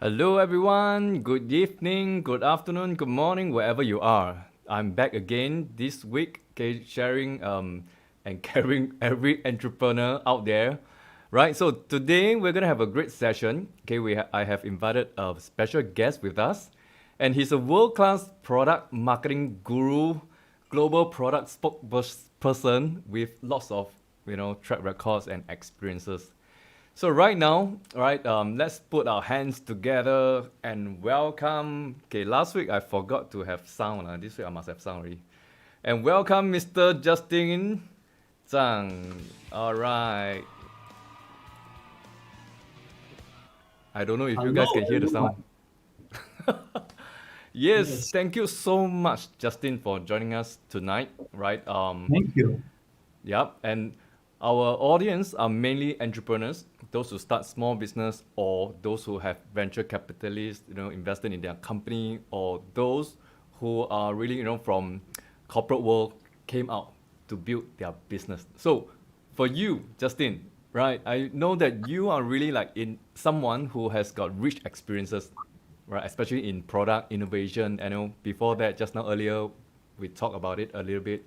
Hello, everyone. Good evening, good afternoon, good morning, wherever you are. I'm back again this week, okay, sharing and carrying every entrepreneur out there, right? So today we're gonna have a great session. Okay, I have invited a special guest with us, and he's a world-class product marketing guru, global product spokesperson with lots of track records and experiences. So right now, right, let's put our hands together and welcome. Okay, last week I forgot to have sound. This week I must have sound already. And welcome, Mr. Justin Zhang. All right. I don't know if you guys Hello, can hear the sound. everyone. Yes, Yes, thank you so much, Justin, for joining us tonight. Right. thank you. Yep. And our audience are mainly entrepreneurs, those who start small business or those who have venture capitalists, invested in their company, or those who are really, from corporate world came out to build their business. So for you, Justin, right, I know that you are really like in someone who has got rich experiences, right? Especially in product innovation. I know before that, just now earlier, we talked about it a little bit,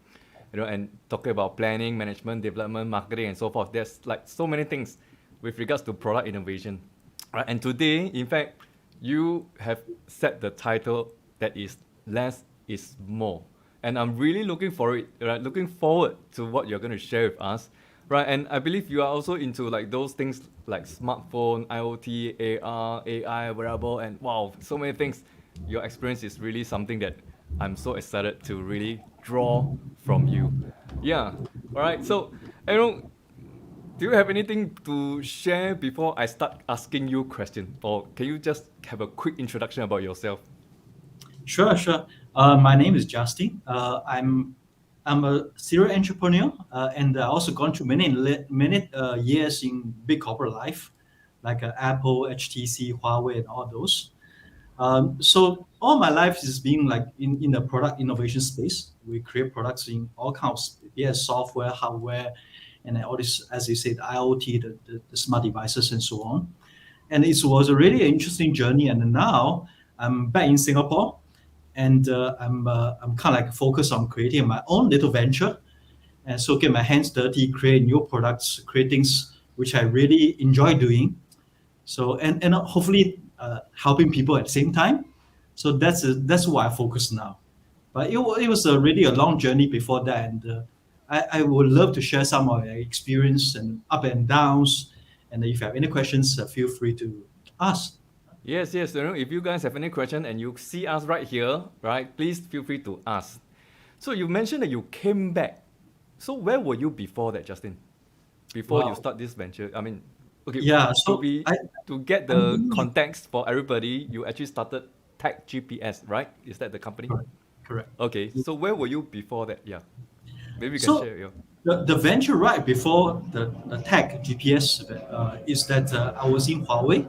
and talking about planning, management, development, marketing, and so forth. There's like so many things with regards to product innovation, right? And today, in fact, you have set the title that is less is more, and I'm really looking for it, right? Looking forward to what you're going to share with us, right? And I believe you are also into like those things like smartphone, IoT, AR, AI, wearable, and wow, so many things. Your experience is really something that I'm so excited to really draw from you. Yeah. All right. So, you know, do you have anything to share before I start asking you questions, or can you just have a quick introduction about yourself? Sure, sure. My name is Justin. I'm a serial entrepreneur, and I also gone through many years in big corporate life, like Apple, HTC, Huawei, and all those. So all my life is being like in the product innovation space. We create products in all kinds, yes, software, hardware, and then all this, as you said, IoT, the smart devices, and so on. And it was a really interesting journey. And now I'm back in Singapore, and I'm kind of like focused on creating my own little venture, and so get my hands dirty, create new products, create things which I really enjoy doing. So and hopefully helping people at the same time. So that's what I focus now. But it was really a long journey before that, and I would love to share some of my experience and up and downs. And if you have any questions, feel free to ask. Yes, yes. If you guys have any question and you see us right here, right, please feel free to ask. So you mentioned that you came back. So where were you before that, Justin? Before you Wow. start this venture? I mean, okay, Yeah. to So be to get I'm the being like context for everybody, you actually started Tech GPS, right? Is that the company? correct. Correct. Okay, so where were you before that? Yeah, maybe you can So share your. the venture right before the tech GPS is that I was in Huawei,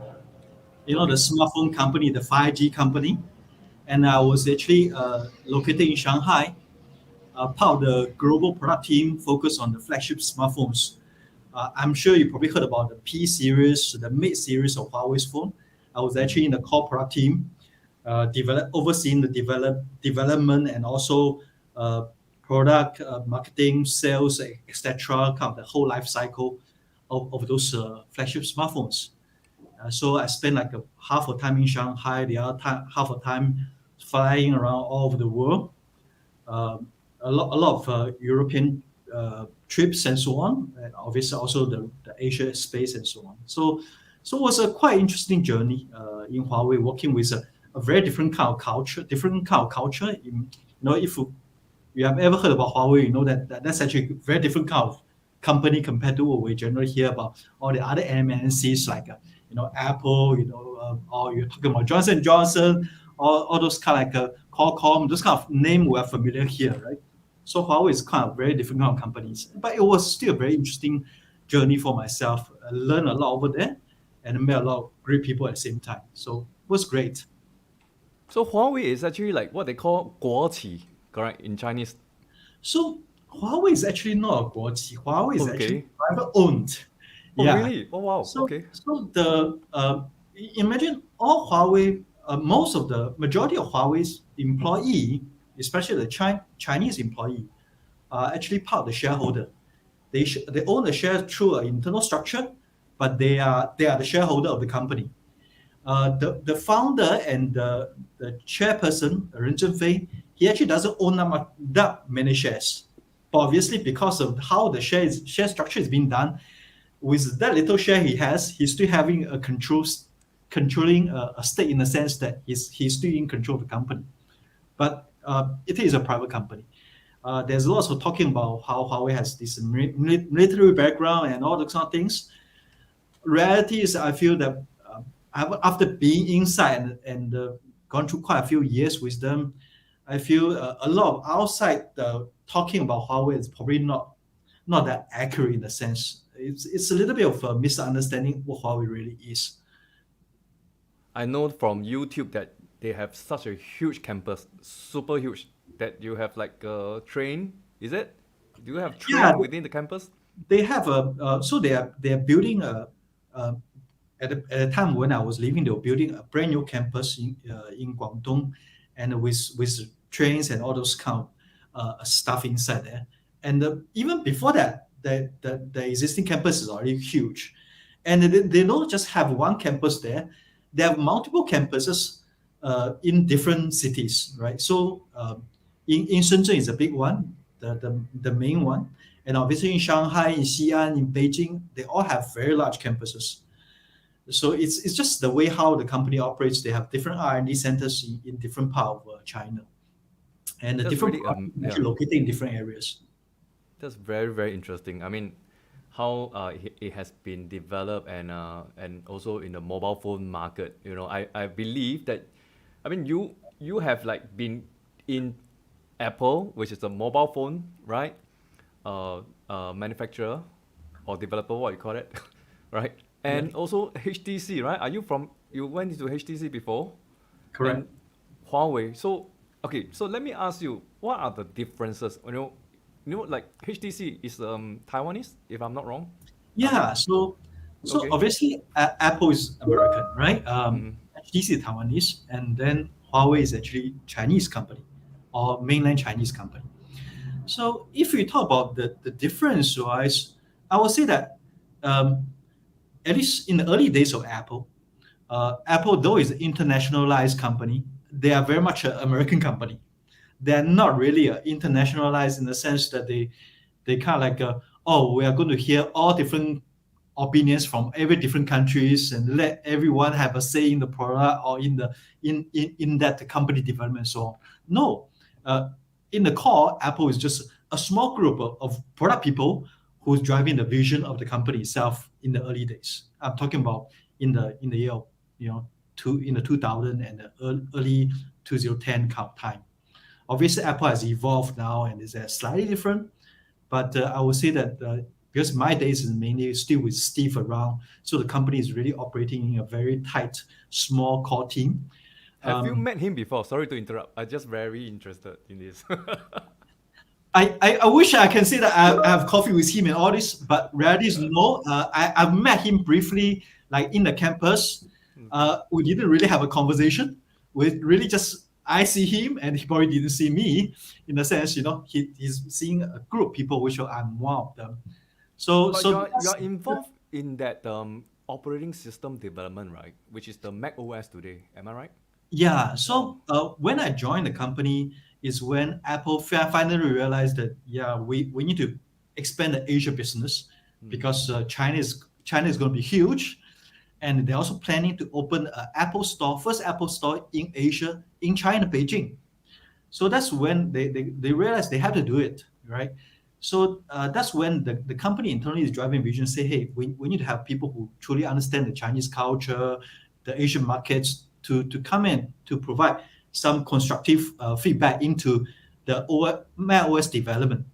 the Okay, smartphone company, the 5G company, and I was actually located in Shanghai, part of the global product team focused on the flagship smartphones. I'm sure you probably heard about the P series, the mid series of Huawei's phone. I was actually in the core product team, overseeing the development and also uh, product marketing, sales, etc. Kind of the whole life cycle of those flagship smartphones. So I spent like half a time in Shanghai, the other time, half a time flying around all over the world. A lot of European trips and so on, and obviously also the Asia space and so on. So it was a quite interesting journey in Huawei, working with a very different kind of culture, different kind of culture. If you have ever heard about Huawei, you know that's actually a very different kind of company compared to what we generally hear about all the other MNCs like Apple, or you're talking about Johnson Johnson, all those kind of like Qualcomm, those kind of name we're familiar here, right? So Huawei is kind of very different kind of companies, but it was still a very interesting journey for myself. I learned a lot over there, and met a lot of great people at the same time. So it was great. so Huawei is actually like what they call 国企, correct in Chinese. So Huawei is actually not a 国企. Huawei is actually Okay. private owned. Oh Yeah. really? Oh wow. So Okay. so the Imagine all Huawei, most of the majority of Huawei's employee, especially the Chinese employee, are actually part of the shareholder. They own the share through an internal structure, but they are the shareholder of the company. The founder and the chairperson, Ren Zhenfei, he actually doesn't own that many shares. But obviously, because of how the share structure is being done, with that little share he has, he's still having controlling a stake in the sense that he's still in control of the company. But it is a private company. There's lots of talking about how Huawei has this military background and all those kind of things. Reality is, I feel that after being inside and gone through quite a few years with them, I feel a lot of outside talking about Huawei is probably not that accurate in the sense. It's a little bit of a misunderstanding what Huawei really is. I know from YouTube that they have such a huge campus, super huge, that you have like a train. Is it? Do you have Yeah, train within the campus? they have so they are building a at the time when I was living, they were building a brand new campus in Guangdong, and with trains and all those kind of stuff inside there. And even before that, the existing campus is already huge, and they don't just have one campus there; they have multiple campuses in different cities, right? So in Shenzhen is a big one, the main one, and obviously in Shanghai, in Xi'an, in Beijing, they all have very large campuses. So it's just the way how the company operates. They have different R&D centers in different part of China, and the That's different really products are yeah. actually located in different areas. That's very very interesting. I mean, how it has been developed and also in the mobile phone market. You know, I believe that, I mean, you have like been in Apple, which is a mobile phone, right? Manufacturer or developer, what you call it, right? Yeah, And also HTC, right? You went into HTC before, and correct. Huawei. So okay, so let me ask you, what are the differences? Like HTC is Taiwanese, if I'm not wrong. Are they? Yeah, so Okay. obviously Apple is American, right? Mm-hmm. HTC is Taiwanese, and then Huawei is actually Chinese company or mainland Chinese company. So if we talk about the difference wise, I would say that um, at least in the early days of Apple, Apple, though is an internationalized company, they are very much an American company. They're not really internationalized in the sense that they kind of like, oh, we are going to hear all different opinions from every different countries and let everyone have a say in the product or in that company development. So no, uh, in the core, Apple is just a small group of product people who's driving the vision of the company itself in the early days. I'm talking about in the year of, in the 2000 and the early 2010 kind of time. Obviously, Apple has evolved now and is slightly different, but I would say that because my days is mainly still with Steve around, so the company is really operating in a very tight, small core team. Have you Um, met him before? Sorry to interrupt. I'm just very interested in this. I wish I can say that I have coffee with him and all this, but reality is no. I've met him briefly, like in the campus. We didn't really have a conversation. We really just I see him and he probably didn't see me. In a sense, he's seeing a group of people, which I'm one of them. So But so you are that's, involved in that operating system development, right? Which is the Mac OS today. Am I right? Yeah, Oh. so when I joined the company is when Apple finally realized that yeah, we need to expand the Asia business Mm. because China is going to be huge, and they're also planning to open an Apple store, first Apple store in Asia, in China, Beijing. So that's when they realize they have to do it, right? So that's when the company internally is driving vision, say, hey, we need to have people who truly understand the Chinese culture, the Asian markets to come in to provide some constructive feedback into the Mac OS development.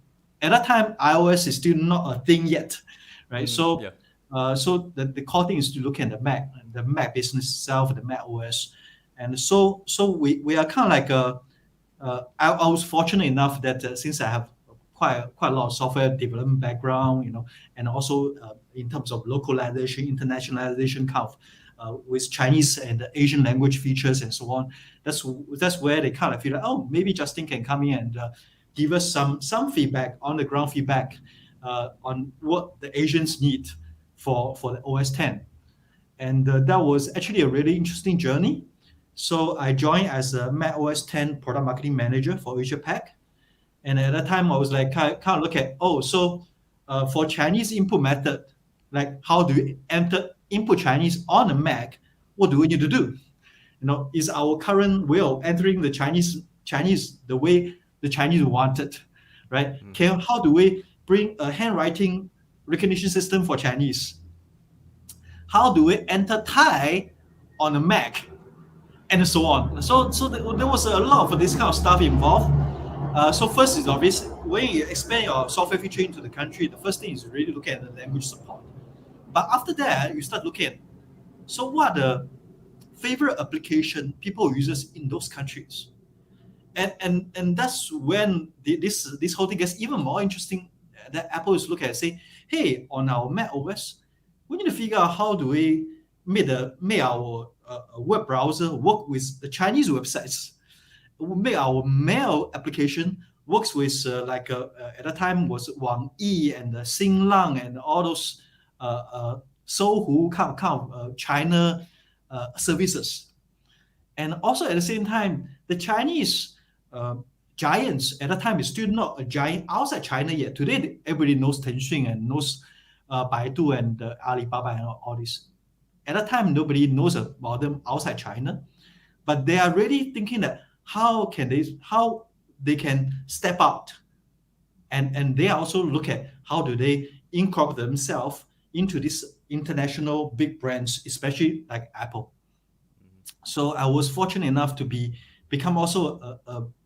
At that time, iOS is still not a thing yet, right? Mm, So yeah. the core thing is to look at the Mac business itself, the Mac OS, and so we are kind of like I was fortunate enough that since I have quite a lot of software development background, and also in terms of localization, internationalization kind of with Chinese and Asian language features and so on. That's where they kind of feel like, oh, maybe Justin can come in and give us some feedback, on the ground feedback on what the Asians need for the OS 10. And that was actually a really interesting journey. So I joined as a Mac OS 10 product marketing manager for Asia Pac. And at that time, I was like, kind of look at, for Chinese input method, like how do we input Chinese on a Mac? What do we need to do? Is our current way of entering the Chinese the way the Chinese want it, right? How do we bring a handwriting recognition system for Chinese? How do we enter Thai on a Mac? And so on. So there was a lot of this kind of stuff involved. So first is obvious, when you expand your software feature into the country, the first thing is really look at the language support. But after that, you start looking at, so what are the favorite application people uses in those countries? And that's when this whole thing gets even more interesting, that Apple is looking at, say, hey, on our Mac OS, we need to figure out how do we make our web browser work with the Chinese websites. Make our mail application works with at that time was Wang Yi and Xing Lang and all those Sohu kind of China services. And also at the same time, the Chinese giants at that time is still not a giant outside China yet. Today, everybody knows Tencent and knows Baidu and Alibaba and all this. At that time, nobody knows about them outside China, but they are really thinking that how they can step out, and they also look at how do they incorporate themselves into this international big brands, especially like Apple. So I was fortunate enough to become also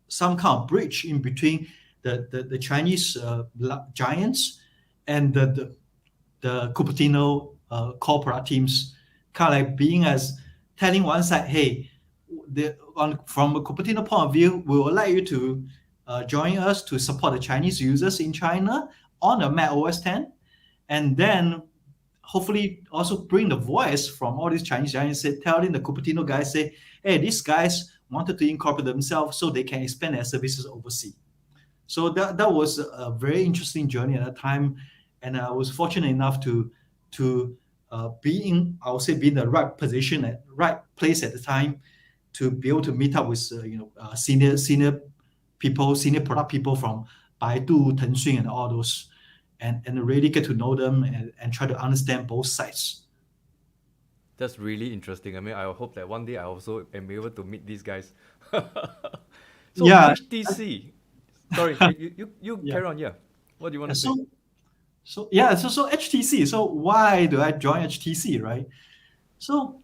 some kind of bridge in between the Chinese giants and the Cupertino corporate teams, kind of like being as telling one side, hey, from a Cupertino point of view, we would like you to join us to support the Chinese users in China on the Mac OS 10, and then hopefully also bring the voice from all these Chinese giants, telling the Cupertino guys, say, hey, these guys wanted to incorporate themselves so they can expand their services overseas. So that was a very interesting journey at that time, and I was fortunate enough to be in, I would say, be in the right position at right place at the time, to be able to meet up with senior people, senior product people from Baidu, Tencent, and all those, and really get to know them and try to understand both sides. That's really interesting. I mean, I hope that one day I also am able to meet these guys. So Yeah. HTC, sorry, you Yeah. carry on. Yeah, what do you want to say? So HTC. So why do I join HTC, right? So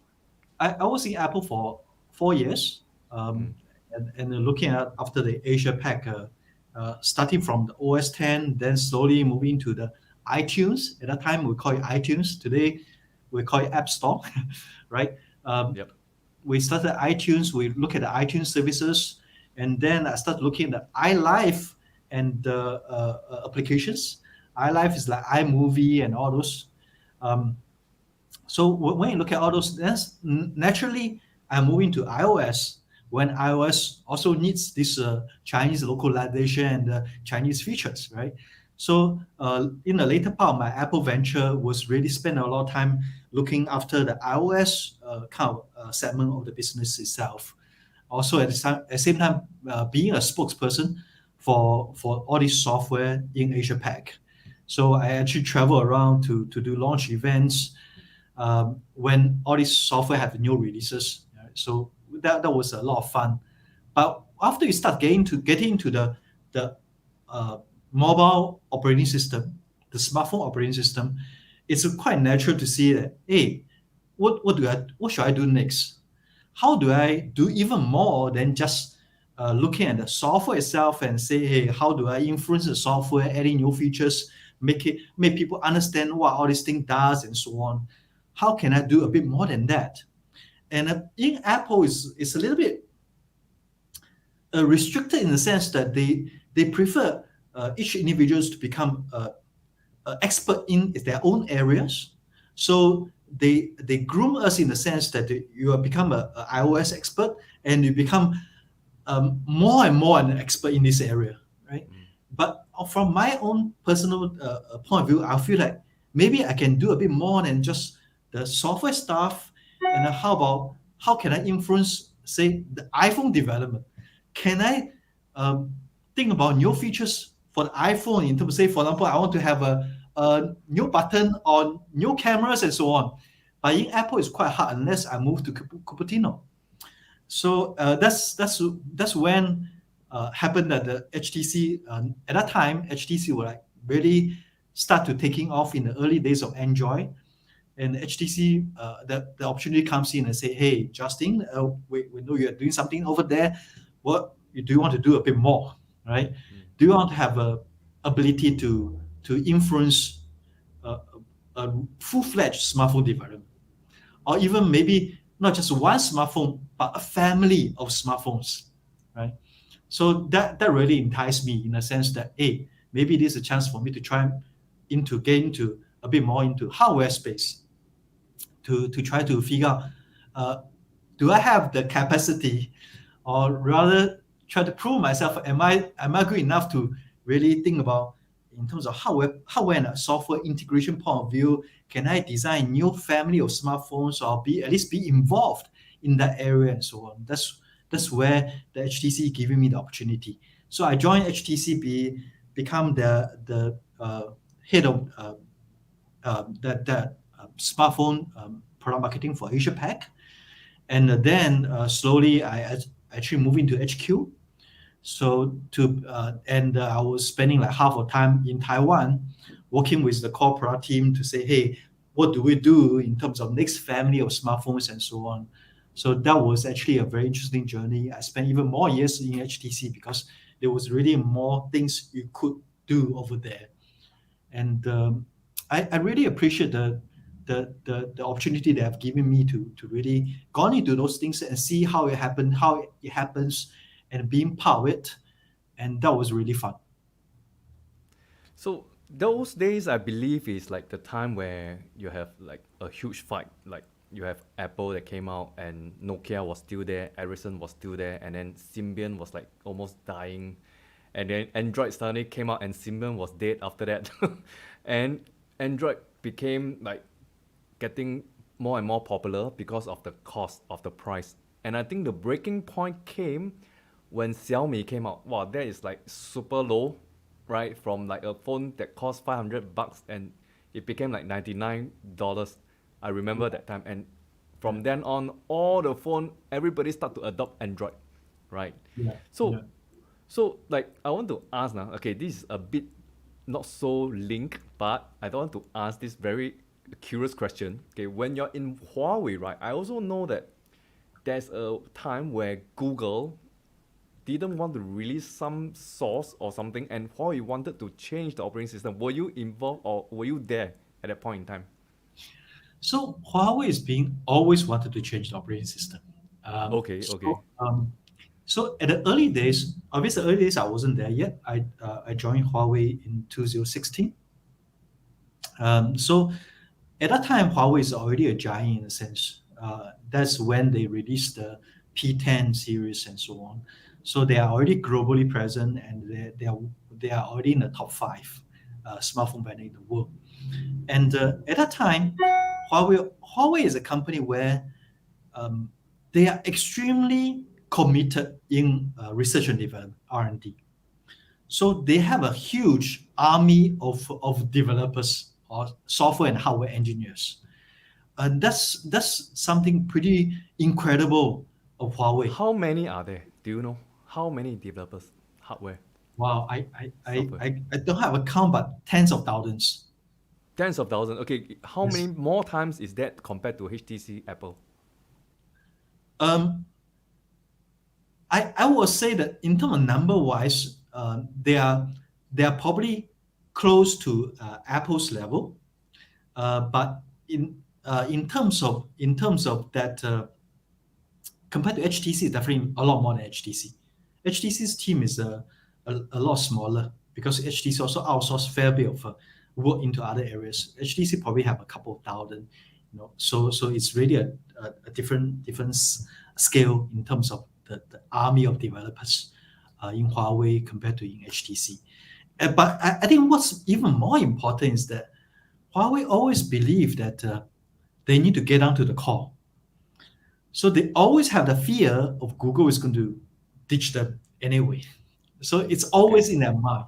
I was in Apple for 4 years, and looking at after the Asia Pac, starting from the OS 10, then slowly moving to the iTunes. At that time, we call it iTunes. Today, we call it App Store, right? Yep. We started iTunes. We look at the iTunes services, and then I started looking at the iLife and the applications. iLife is like iMovie and all those. So when you look at all those, then naturally I'm moving to iOS, when iOS also needs this Chinese localization and Chinese features, right? So in the later part of my Apple venture was really spend a lot of time looking after the iOS kind of segment of the business itself. Also at the same time being a spokesperson for all this software in Asia Pac. So I actually travel around to do launch events when all this software have new releases. Right? So that was a lot of fun. But after you start getting into the mobile operating system, the smartphone operating system, it's quite natural to see that, hey, what should I do next? How do I do even more than just looking at the software itself and say, hey, how do I influence the software, adding new features, make people understand what all this thing does and so on? How can I do a bit more than that? And in Apple, it's a little bit restricted in the sense that they prefer each individuals to become expert in their own areas. So they groom us in the sense that you have become a iOS expert, and you become more and more an expert in this area, right? But from my own personal point of view, I feel like maybe I can do a bit more than just the software stuff. And how can I influence, say, the iPhone development? Can I think about new features for the iPhone in terms of, say, for example, I want to have a new button on new cameras and so on. But in Apple, it's quite hard unless I move to Cupertino. So that's when happened that the HTC at that time HTC were like really start to taking off in the early days of Android, and HTC the opportunity comes in and say, hey Justin, we know you're doing something over there. What do you want to do a bit more, right? Do you want to have a ability to influence a full-fledged smartphone development, or even maybe not just one smartphone, but a family of smartphones, right? So that really enticed me in a sense that, hey, maybe this is a chance for me to try get into a bit more into hardware space to try to figure out, do I have the capacity, or rather try to prove myself, am I good enough to really think about in terms of hardware and software integration point of view, can I design new family of smartphones, or at least be involved in that area and so on. That's where the HTC giving me the opportunity. So I joined HTC, become the head of that smartphone product marketing for Asia Pac, and then slowly I actually moved into HQ. So I was spending like half of time in Taiwan, working with the core product team to say, hey, what do we do in terms of next family of smartphones and so on. So that was actually a very interesting journey. I spent even more years in HTC because there was really more things you could do over there. And I really appreciate the opportunity they have given me to really go into those things and see how it happens, and being part of it. And that was really fun. So those days, I believe, is like the time where you have like a huge fight. Like you have Apple that came out, and Nokia was still there, Ericsson was still there, and then Symbian was like almost dying, and then Android suddenly came out, and Symbian was dead after that, and Android became like getting more and more popular because of the cost of the price. And I think the breaking point came when Xiaomi came out. Wow, that is like super low, right? From like a phone that cost $500 and it became like $99. I remember that time. And from then on, all the phone, everybody start to adopt Android, right? Yeah. So, yeah. so like I want to ask now. Okay, this is a bit not so linked, but I want to ask this very curious question. Okay, when you're in Huawei, right? I also know that there's a time where Google didn't want to release some source or something, and Huawei wanted to change the operating system. Were you involved, or were you there at that point in time? So Huawei is being always wanted to change the operating system. Okay, okay. So at the early days, obviously the early days I wasn't there yet. I joined Huawei in 2016. So at that time, Huawei is already a giant in a sense. That's when they released the P10 series and so on. So they are already globally present, and they are already in the top 5 smartphone vendor in the world. And at that time, Huawei is a company where they are extremely committed in research and development, R&D. So they have a huge army of developers or software and hardware engineers. And that's something pretty incredible of Huawei. How many are there? Do you know how many developers, hardware, Wow, software? I don't have a count, but tens of thousands. Tens of thousands. Okay, how Yes. many more times is that compared to HTC, Apple? I would say that in terms of number wise, they are probably close to Apple's level, but in terms of that, compared to HTC, it's definitely a lot more than HTC. HTC's team is a lot smaller because HTC also outsourced fair bit of work into other areas. HTC probably have a couple of thousand So it's really a different scale in terms of the army of developers in Huawei compared to in HTC. But I think what's even more important is that Huawei always believe that they need to get down to the core. So they always have the fear of Google is going to ditch them anyway. So it's always in their mind.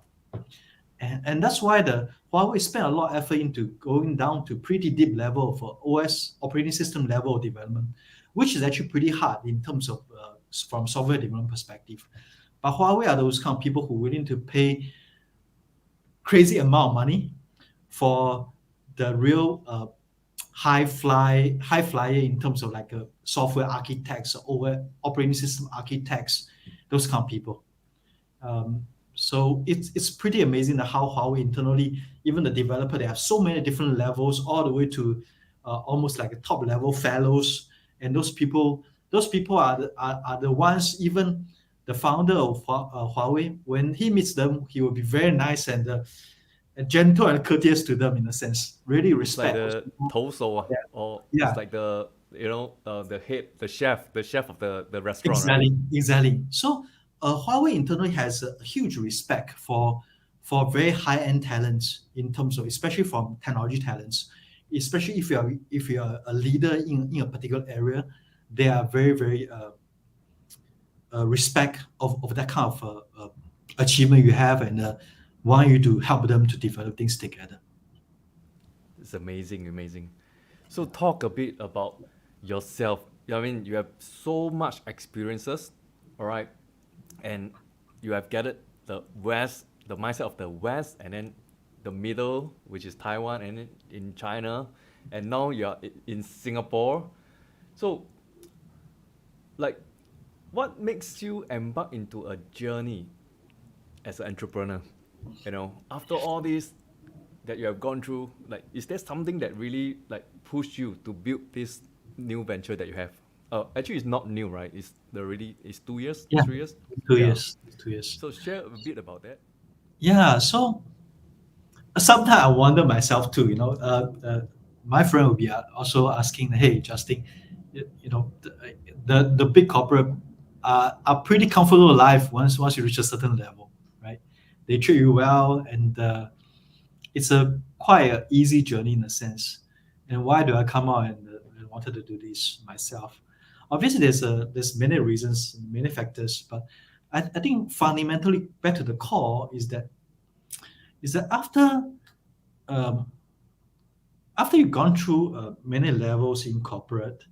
And that's why the Huawei spent a lot of effort into going down to pretty deep level for OS operating system level of development, which is actually pretty hard in terms of from software development perspective. But Huawei are those kind of people who are willing to pay crazy amount of money for the real high flyer in terms of like a software architects or operating system architects, those kind of people. So it's pretty amazing how Huawei internally, even the developer, they have so many different levels, all the way to almost like a top level fellows. And those people are the ones, even the founder of Huawei, when he meets them, he will be very nice and gentle and courteous to them in a sense. Really It's like respect those the people. Toso, Yeah, or yeah. it's like the the head, the chef of the restaurant, right? Exactly. So Huawei internally has a huge respect for very high end talents in terms of, especially from technology talents, especially if you are a leader in a particular area, they are very respect of that kind of achievement you have, and want you to help them to develop things together. It's amazing. So talk a bit about yourself. I mean, you have so much experiences, all right, and you have gathered the West, the mindset of the West, and then the middle, which is Taiwan, and then in China, and now you are in Singapore. So, like, what makes you embark into a journey as an entrepreneur? After all this that you have gone through, like, is there something that really like pushed you to build this new venture that you have? Actually, it's not new, right? It's 2 years, Yeah, 3 years. two Yeah. years, 2 years. So share a bit about that. Yeah, so sometimes I wonder myself too. My friend will be also asking, "Hey, Justin, the big corporate are pretty comfortable life once you reach a certain level, right? They treat you well, and it's a quite a easy journey in a sense. And why do I come out and wanted to do this myself? Obviously, there's many reasons, many factors, but I think fundamentally back to the core is that um, after you've gone through many levels in corporate,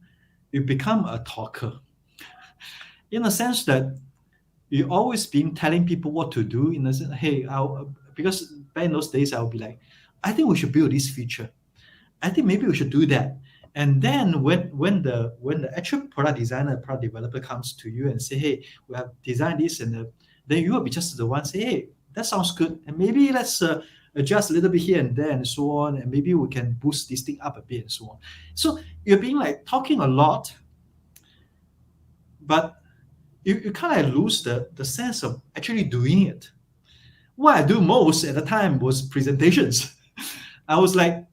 you become a talker in a sense that you always been telling people what to do. In a sense, hey, because back in those days, I'll be like, I think we should build this feature. I think maybe we should do that. And then when the actual product designer, product developer comes to you and say, hey, we have designed this, and then you will be just the one say, hey, that sounds good, and maybe let's adjust a little bit here and there and so on, and maybe we can boost this thing up a bit and so on. So you're being like talking a lot, but you kind of lose the sense of actually doing it. What I do most at the time was presentations. I was like,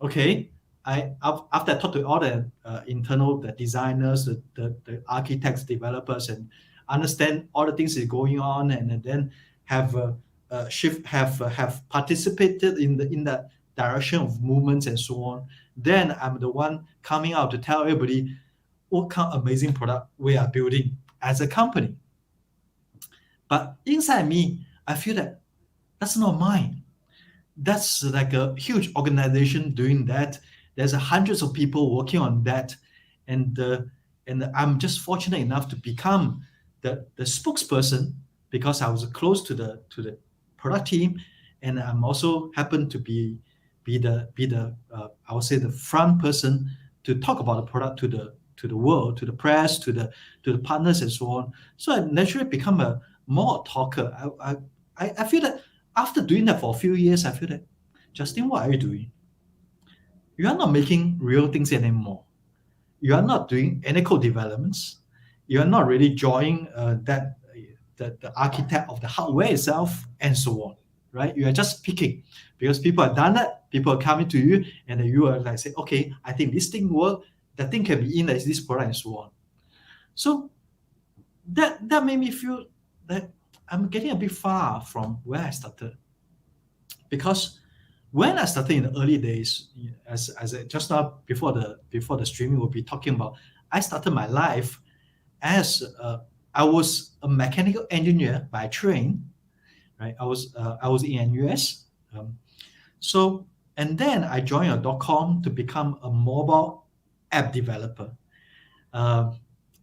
okay, after I talked to all the internal the designers, the architects, developers, and understand all the things that are going on, and then have have participated in the direction of movements and so on. Then I'm the one coming out to tell everybody what kind of amazing product we are building as a company. But inside me, I feel that that's not mine. That's like a huge organization doing that. There's hundreds of people working on that, and I'm just fortunate enough to become the spokesperson because I was close to the product team, and I'm also happen to be the I would say the front person to talk about the product to the world, to the press, to the partners and so on. So I naturally become a more talker. I feel that after doing that for a few years, I feel that, Justin, what are you doing? You are not making real things anymore. You are not doing any code developments. You are not really drawing the architect of the hardware itself and so on, right? You are just picking because people have done that. People are coming to you, and then you are like say, okay, I think this thing work. That thing can be in as this product and so on. So that made me feel that I'm getting a bit far from where I started, because when I started in the early days, as I, just now before the streaming, we'll be talking about. I started my life as I was a mechanical engineer by train, right? I was in NUS, so and then I joined a .com to become a mobile app developer. Uh,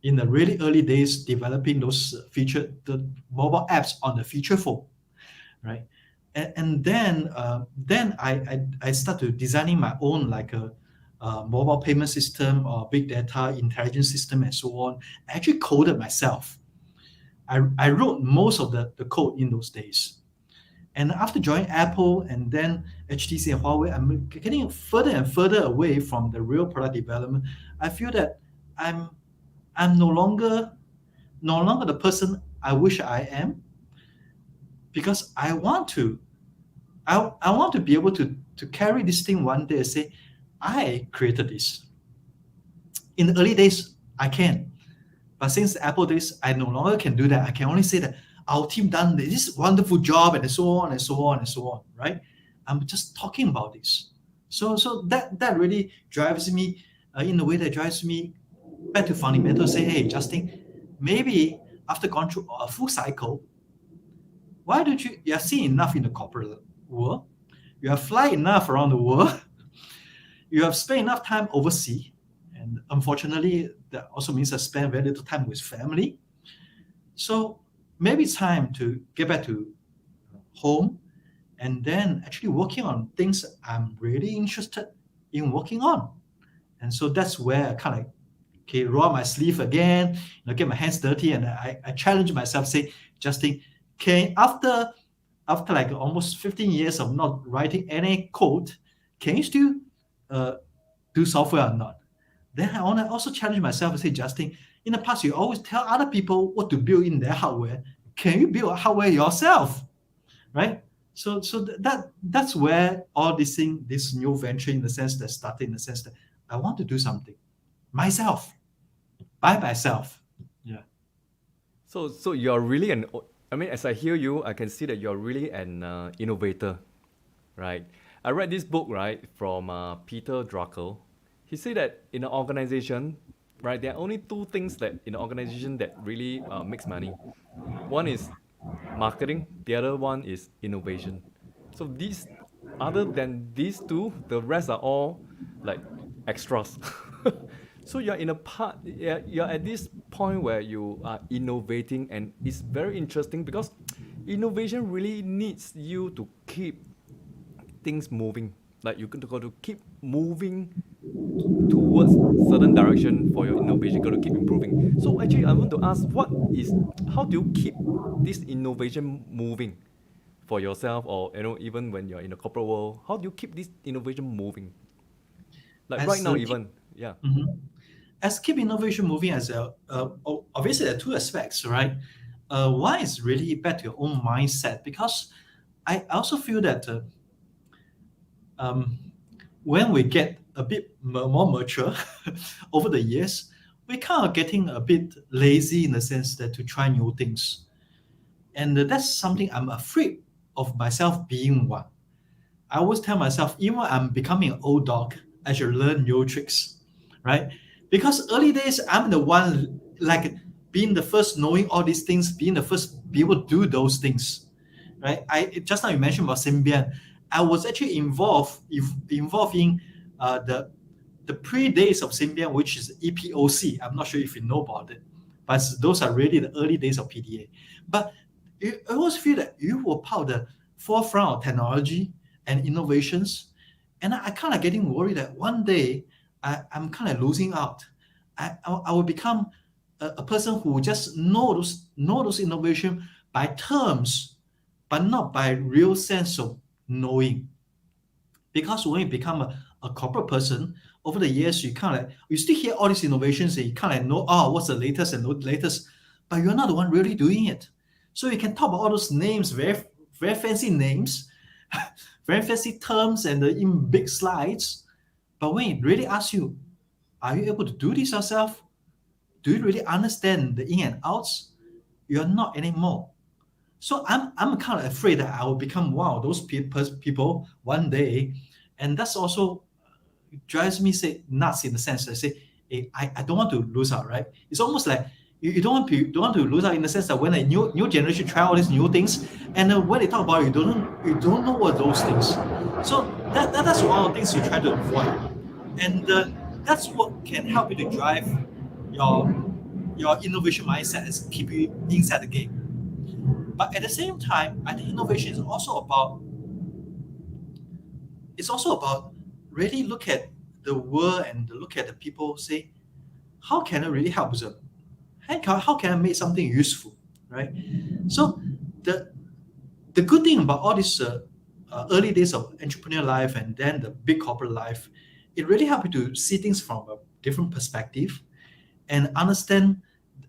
in the really early days, developing the mobile apps on the feature phone, right? And then I started designing my own like a mobile payment system or big data intelligence system and so on. I actually coded myself. I wrote most of the code in those days. And after joining Apple and then HTC and Huawei, I'm getting further and further away from the real product development. I feel that I'm I'm no longer the person I wish I am, because I want to be able to carry this thing one day and say, I created this. In the early days, I can. But since the Apple days, I no longer can do that. I can only say that our team done this wonderful job and so on and so on and so on, right? I'm just talking about this. So that really drives me in a way that drives me back to fundamental. Say, hey, Justin, maybe after going through a full cycle, why don't you have seen enough in the corporate world? You have fly enough around the world. You have spent enough time overseas. And unfortunately, that also means I spend very little time with family. So maybe it's time to get back to home and then actually working on things I'm really interested in working on. And so that's where I kind of roll my sleeve again, get my hands dirty, and I challenge myself, say, Justin, after like almost 15 years of not writing any code, can you still do software or not? Then I want to also challenge myself and say, Justin, in the past, you always tell other people what to build in their hardware. Can you build hardware yourself? Right? So that's where all this new venture in the sense that started, in the sense that I want to do something myself, by myself. Yeah. So you're really as I hear you, I can see that you're really an innovator, right? I read this book, right, from Peter Drucker. He said that in an organization, right, there are only two things that in an organization that really makes money. One is marketing, the other one is innovation. So other than these two, the rest are all like extras. So you're at this point where you are innovating, and it's very interesting because innovation really needs you to keep things moving. Like you got to keep moving towards certain direction for your innovation. Got to keep improving. So actually, I want to ask, how do you keep this innovation moving for yourself, or even when you're in the corporate world, how do you keep this innovation moving? Like right now, even yeah. Mm-hmm. As keep innovation moving, obviously there are two aspects, right? One is really back to your own mindset, because I also feel that when we get a bit more mature over the years, we kind of getting a bit lazy in the sense that to try new things. And that's something I'm afraid of myself being one. I always tell myself, even when I'm becoming an old dog, I should learn new tricks, right? Because early days, I'm the one like being the first knowing all these things, being the first be able to do those things, right? Just now you mentioned about Symbian. I was actually involved in the pre-days of Symbian, which is EPOC. I'm not sure if you know about it, but those are really the early days of PDA. But I always feel that you were part of the forefront of technology and innovations, and I kind of getting worried that one day I'm kind of losing out. I will become a person who just know those innovation by terms, but not by real sense of knowing. Because when you become a corporate person, over the years you still hear all these innovations and you kind of know what's the latest and the latest, but you're not the one really doing it. So you can talk about all those names very very fancy names, very fancy terms, and in big slides. But when it really asks you, are you able to do this yourself? Do you really understand the in and outs? You're not anymore. So I'm kind of afraid that I will become one of those people one day, and that's also drives me nuts in the sense that I say, hey, I don't want to lose out, right? It's almost like you don't want to lose out in the sense that when a new generation try all these new things, and when they talk about it, you don't know what those things. So that's one of the things you try to avoid, and that's what can help you to drive your innovation mindset and keep you inside the game. But at the same time, I think innovation is also about really look at the world and look at the people, say, how can I really help them? How can I make something useful, right? So the good thing about all this early days of entrepreneur life and then the big corporate life, it really helps you to see things from a different perspective and understand.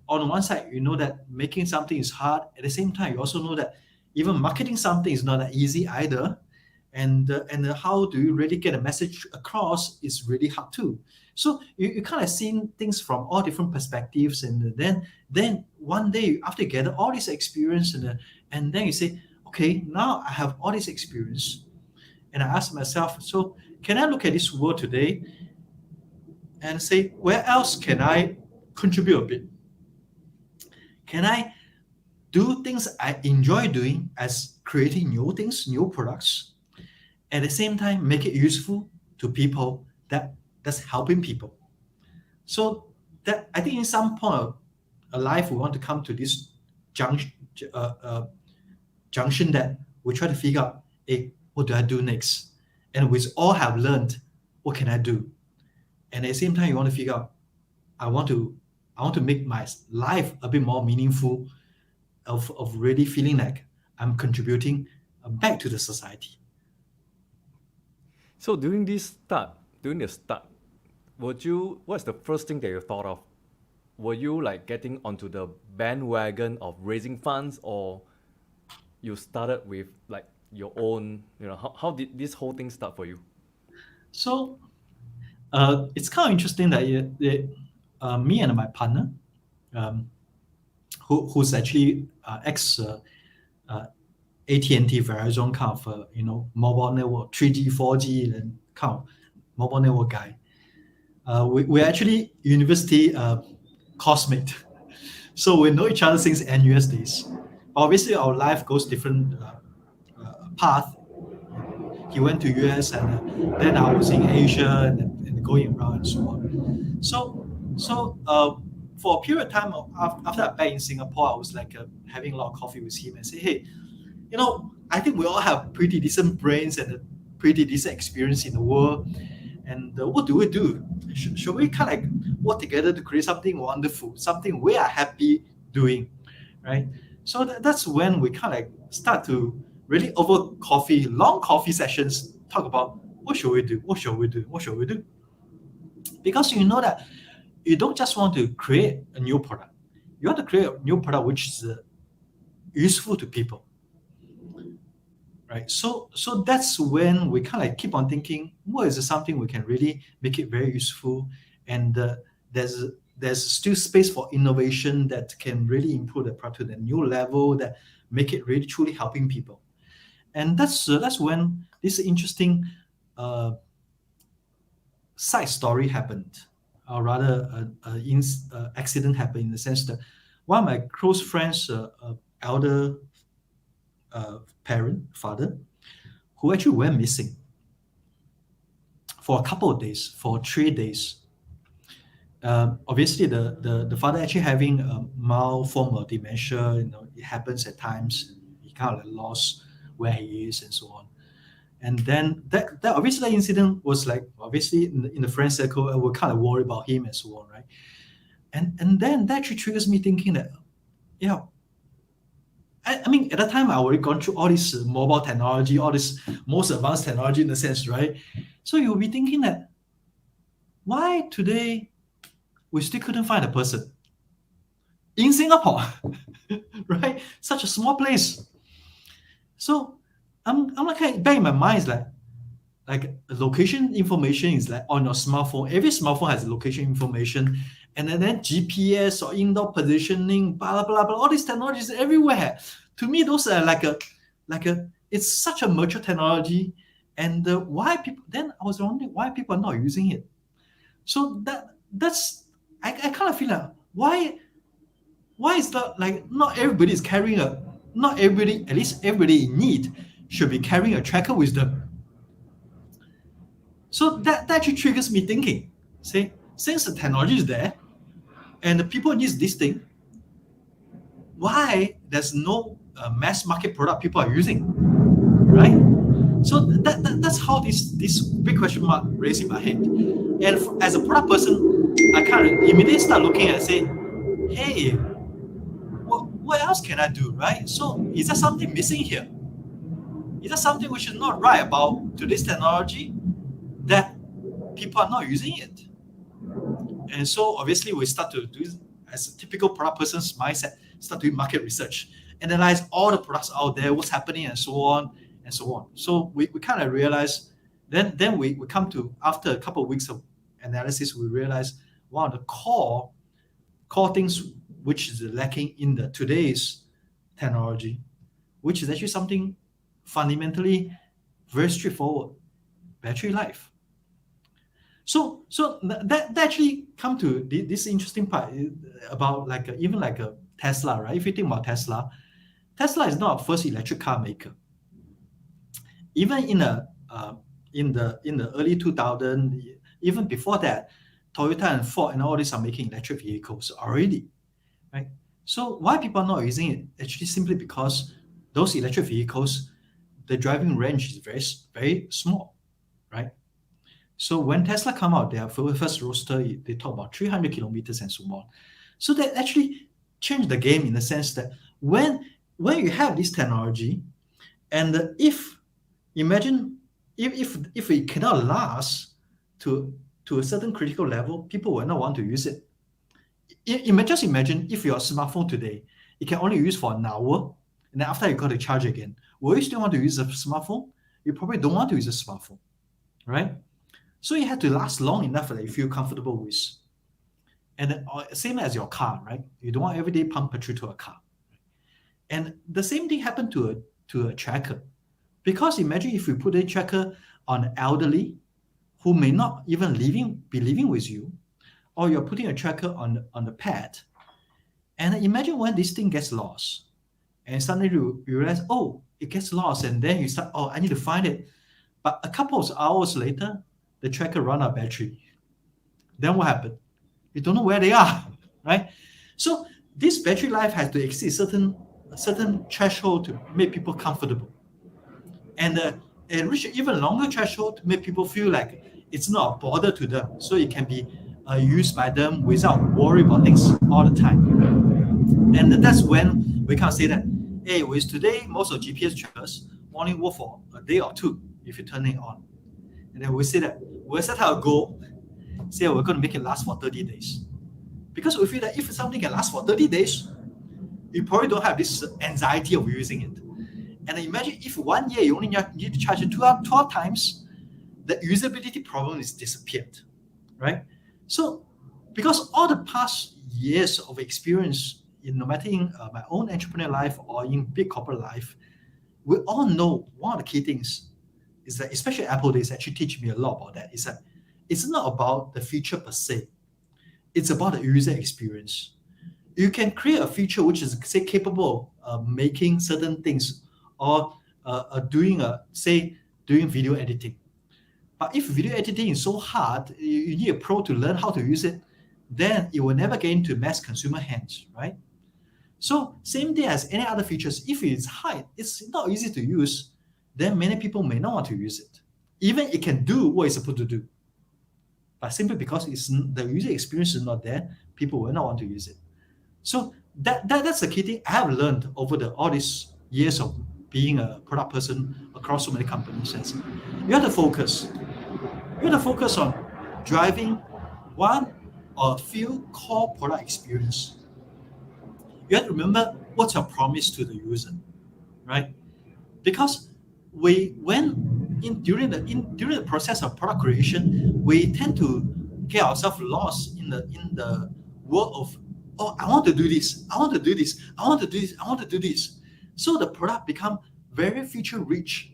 On one side, you know that making something is hard. At the same time, you also know that even marketing something is not that easy either. And how do you really get a message across is really hard too. So you kind of seeing things from all different perspectives, and then one day after you gather all this experience, and then you say, okay, now I have all this experience, and I ask myself, so can I look at this world today and say, where else can I contribute a bit? Can I do things I enjoy doing as creating new things, new products, at the same time make it useful to people that's helping people? So that I think in some point of a life we want to come to this junction that we try to figure out, hey, what do I do next? And we all have learned, what can I do? And at the same time, you want to figure out, I want to make my life a bit more meaningful, of really feeling like I'm contributing back to the society. So during the start, what's the first thing that you thought of? Were you like getting onto the bandwagon of raising funds, or you started with like your own, how did this whole thing start for you? So it's kind of interesting that me and my partner, who's actually ex AT&T, Verizon kind of mobile network, 3G, 4G, and kind of mobile network guy. We're actually university classmate, so we know each other since NUS days. Obviously, our life goes different path. He went to US, and then I was in Asia, and going around and so on. So for a period of time after I'm back in Singapore, I was like having a lot of coffee with him and say, hey, I think we all have pretty decent brains and a pretty decent experience in the world. And what do we do? Should we kind of like work together to create something wonderful, something we are happy doing, right? So that's when we kind of like start to really over coffee, long coffee sessions, talk about what should we do, what should we do, what should we do? Because you know that you don't just want to create a new product. You want to create a new product which is useful to people, right? So that's when we kind of like keep on thinking, what is something we can really make it very useful, and there's still space for innovation that can really improve the product to the new level, that make it really truly helping people. And that's when this interesting side story happened, or rather an accident happened, in the sense that one of my close friends, elder father, who actually went missing for a couple of days, for 3 days. Obviously, the father actually having a mild form of dementia. It happens at times. He kind of lost where he is and so on. And then that obviously that incident was like, obviously in the friend circle, we're kind of worried about him and so on, right? And then that actually triggers me thinking that, I mean, at that time, I already gone through all this mobile technology, all this most advanced technology in a sense, right? So you'll be thinking that, why today we still couldn't find a person in Singapore, right? Such a small place. So I'm like, back in my mind is like location information is like on your smartphone. Every smartphone has location information, and then GPS or indoor positioning, blah blah blah. All these technologies everywhere. To me, those are like a. It's such a mature technology, and why people? Then I was wondering why people are not using it. So that's I kind of feel like why is that like not everybody is carrying a not everybody at least everybody in need should be carrying a tracker with them. So that actually triggers me thinking. Say, since the technology is there and the people need this thing, why there's no mass market product people are using, right? So that's how this big question mark raised in my head. And as a product person, I kind of immediately start looking and say, hey, what else can I do, right? So is there something missing here? Is there something which is not right about today's technology that people are not using it? And so obviously we start to do, as a typical product person's mindset, start doing market research, analyze all the products out there, what's happening, and so on and so on. So we kind of realize, then we come to, after a couple of weeks of analysis, we realize one of the core things which is lacking in the today's technology, which is actually something fundamentally very straightforward: battery life. So that actually come to this interesting part about like even like a Tesla, right? If you think about Tesla, Tesla is not a first electric car maker. Even in the early 2000, even before that, Toyota and Ford and all these are making electric vehicles already, right? So why people are not using it? Actually, simply because those electric vehicles, the driving range is very very small, right? So when Tesla come out, their first roadster, they talk about 300 kilometers and so on. So that actually changed the game in the sense that when you have this technology, and if imagine if it cannot last to a certain critical level, people will not want to use it. Just imagine if your smartphone today, it can only use for an hour, and then after you got to charge again. Will you still want to use a smartphone? You probably don't want to use a smartphone, right? So it had to last long enough that you feel comfortable with. And then, same as your car, right? You don't want everyday pump petrol to a car. And the same thing happened to a tracker. Because imagine if you put a tracker on elderly who may not even be living with you, or you're putting a tracker on the pet, and imagine when this thing gets lost, and suddenly you realize, oh, it gets lost, and then you start, oh, I need to find it. But a couple of hours later, the tracker run out of battery. Then what happened? You don't know where they are, right? So this battery life has to exceed a certain threshold to make people comfortable, and reach even longer threshold to make people feel like it's not a bother to them, so it can be used by them without worry about things all the time. And that's when we can say that, hey, with today most of GPS trackers only work for a day or two if you turn it on. And then we say that we'll set our goal, say we're going to make it last for 30 days. Because we feel that if something can last for 30 days, you probably don't have this anxiety of using it. And imagine if 1 year you only need to charge it 12 times, the usability problem is disappeared, right? So because all the past years of experience, no matter in my own entrepreneur life or in big corporate life, we all know one of the key things is that, especially Apple Days actually teach me a lot about that, is that it's not about the feature per se. It's about the user experience. You can create a feature which is, say, capable of making certain things, or doing video editing. But if video editing is so hard, you need a pro to learn how to use it, then it will never get into mass consumer hands, right? So same thing as any other features. If it's hard, it's not easy to use, then many people may not want to use it. Even it can do what it's supposed to do. But simply because the user experience is not there, people will not want to use it. So that's the key thing I have learned over all these years of being a product person across so many companies. You have to focus. You have to focus on driving one or a few core product experience. You have to remember what's your promise to the user, right? because during the process of product creation, we tend to get ourselves lost in the world of, oh, I want to do this, I want to do this, I want to do this, I want to do this. So the product become very feature rich.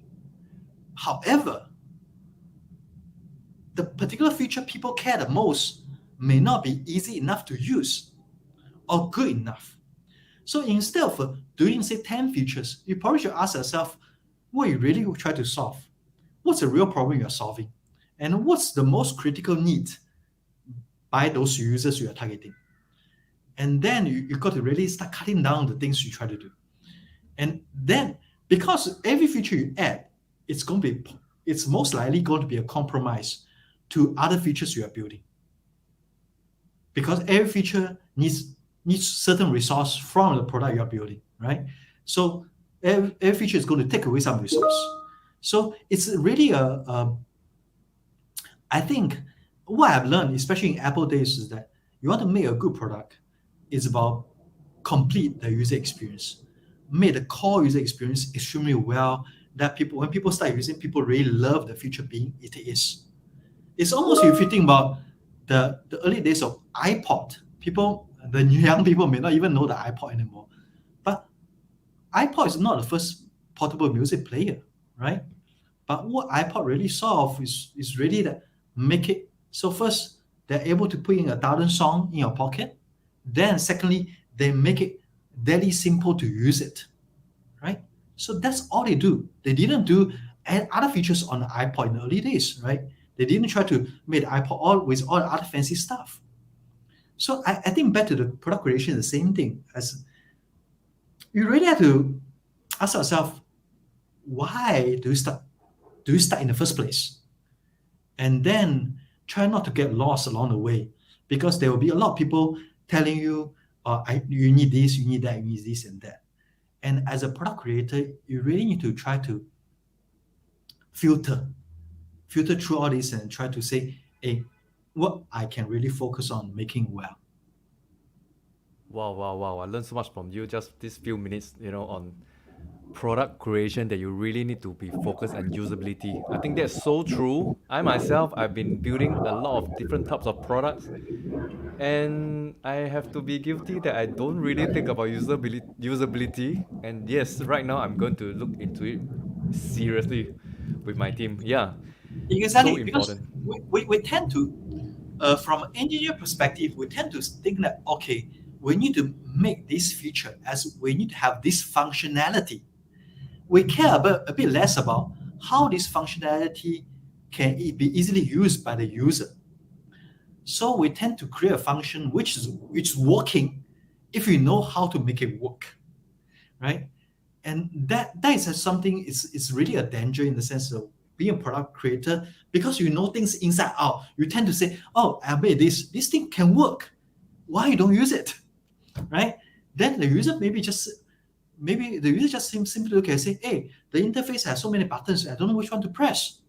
However, the particular feature people care the most may not be easy enough to use or good enough. So instead of doing, say, 10 features, you probably should ask yourself, what you really try to solve? What's the real problem you're solving? And what's the most critical need by those users you are targeting? And then you got to really start cutting down the things you try to do. And then, because every feature you add, it's most likely going to be a compromise to other features you are building. Because every feature needs certain resource from the product you are building, right? So every feature is going to take away some resource. So it's really I think what I've learned, especially in Apple days, is that you want to make a good product, it's about complete the user experience, make the core user experience extremely well, that when people start using, people really love the feature being it is. It's almost, if you think about the early days of iPod, the young people may not even know the iPod anymore. But iPod is not the first portable music player, right? But what iPod really solve is really that make it, so first, they're able to put in 1,000 songs in your pocket. Then secondly, they make it very simple to use it, right? So that's all they do. They didn't do other features on the iPod in the early days, right? They didn't try to make the iPod with all the other fancy stuff. So I think back to the product creation, the same thing. As you really have to ask yourself, why do you start in the first place? And then try not to get lost along the way, because there will be a lot of people telling you, you need this, you need that, you need this and that. And as a product creator, you really need to try to filter through all this and try to say, hey, what I can really focus on making well. Wow. I learned so much from you just these few minutes, on product creation, that you really need to be focused on usability. I think that's so true. I myself, I've been building a lot of different types of products, and I have to be guilty that I don't really think about usability. And yes, right now I'm going to look into it seriously with my team. Yeah, so Exactly, because important. we tend to, from an engineer perspective, we tend to think that, okay, we need to make this feature as we need to have this functionality. We care a bit less about how this functionality can be easily used by the user. So we tend to create a function which is working if we know how to make it work, right? And that is something, it's really a danger in the sense of being a product creator, because you know things inside out. You tend to say, oh, I made this thing can work. Why you don't use it, right? Then the user maybe the user just simply look at and say, hey, the interface has so many buttons, I don't know which one to press.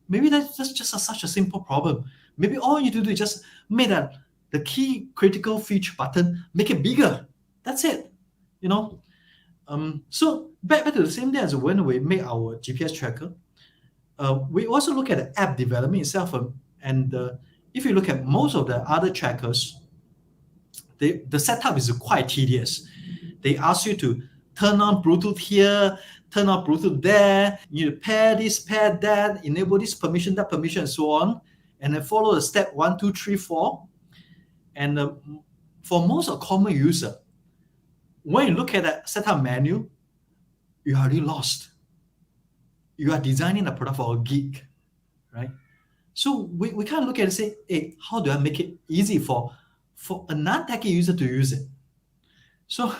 Maybe that's just such a simple problem. Maybe all you do is just make the key critical feature button, make it bigger. That's it. So back to the same day as when we make our GPS tracker, we also look at the app development itself. And if you look at most of the other trackers, the setup is quite tedious. They ask you to turn on Bluetooth here, turn on Bluetooth there, you need to pair this, pair that, enable this permission, that permission, and so on. And then follow the step 1, 2, 3, 4. And for most of common user, when you look at that setup menu, you are really lost. You are designing a product for a geek, right? So we kind of look at it and say, hey, how do I make it easy for a non-techie user to use it? So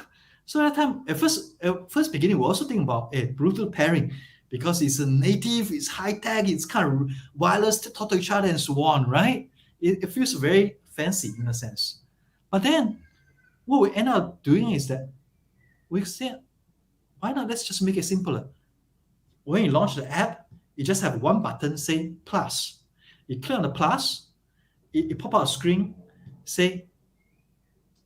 that time, at first beginning, we also think about Bluetooth pairing, because it's a native, it's high-tech, it's kind of wireless to talk to each other and so on, right? It feels very fancy in a sense. But then what we end up doing is that we said, why not let's just make it simpler? When you launch the app, you just have one button, say plus. You click on the plus, it pop out a screen, say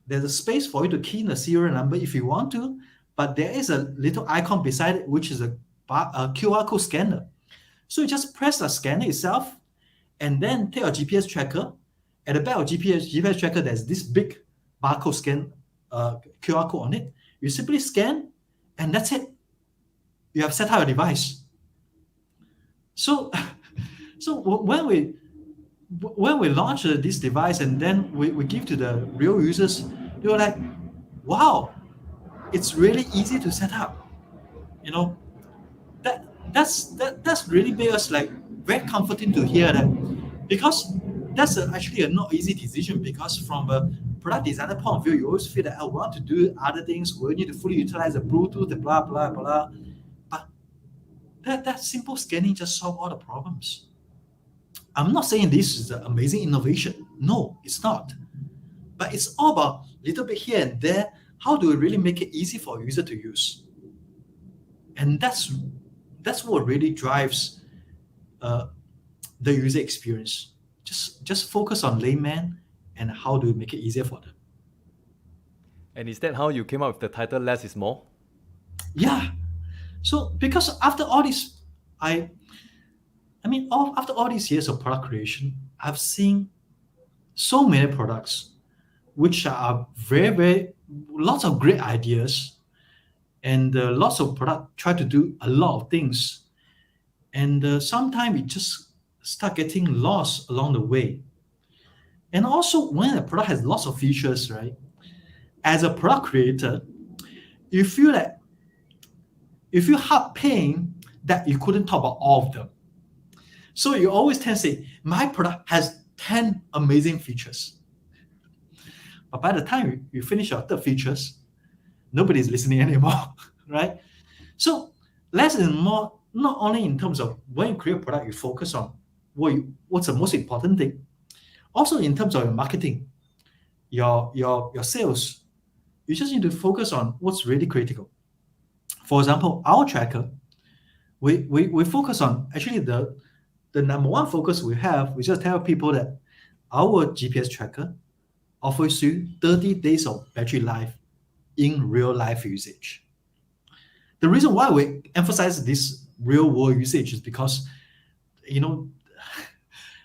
there's a space for you to key in the serial number if you want to, but there is a little icon beside it, which is a QR code scanner. So you just press the scanner itself, and then take your GPS tracker. At the back of GPS tracker, there's this big barcode scan QR code on it. You simply scan, and that's it. You have set up your device. So, when we launch this device and then we give to the real users, they were like, wow, it's really easy to set up. You know, that's really made us like very comforting to hear that, because that's actually a not easy decision, because from a product designer point of view, you always feel that I want to do other things, we need to fully utilize the Bluetooth, the blah blah blah. But that simple scanning just solve all the problems. I'm not saying this is an amazing innovation. No, it's not. But it's all about little bit here and there. How do we really make it easy for a user to use? And that's what really drives the user experience. Just focus on layman and how do we make it easier for them. And is that how you came up with the title "Less is More"? Yeah. So because after all this, after all these years of product creation, I've seen so many products which are very, very lots of great ideas, and lots of product try to do a lot of things, and sometimes it just start getting lost along the way. And also, when a product has lots of features, right? As a product creator, you feel hard pain that you couldn't talk about all of them. So you always tend to say, my product has 10 amazing features. But by the time you finish your third features, nobody's listening anymore, right? So less is more, not only in terms of when you create a product, you focus on what's the most important thing. Also in terms of your marketing, your sales, you just need to focus on what's really critical. For example, our tracker, we focus on actually the number one focus we have. We just tell people that our GPS tracker offers you 30 days of battery life in real life usage. The reason why we emphasize this real world usage is because,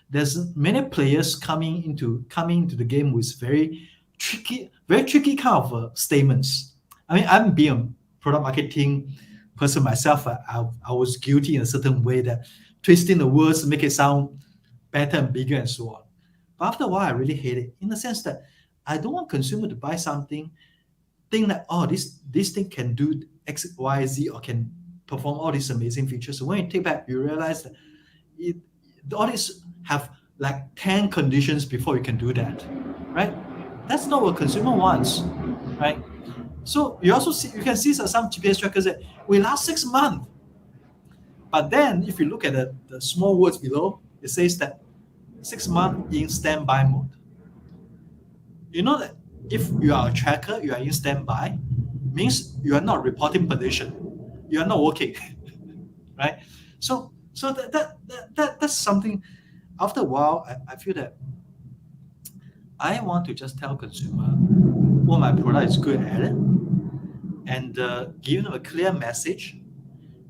there's many players coming into the game with very tricky kind of statements. I mean, I'm being a product marketing person myself. I was guilty in a certain way that twisting the words to make it sound better and bigger and so on. But after a while, I really hate it, in the sense that I don't want consumer to buy something, think that, oh, this thing can do X, Y, Z, or can perform all these amazing features. So when you take back, you realize that all these have like 10 conditions before you can do that, right? That's not what consumer wants, right? So you can see some GPS trackers that will last 6 months. But then if you look at the small words below, it says that 6 months in standby mode. You know that if you are a tracker, you are in standby, means you are not reporting position, you are not working, right? So that's something. After a while, I feel that I want to just tell consumer what my product is good at it, and give them a clear message.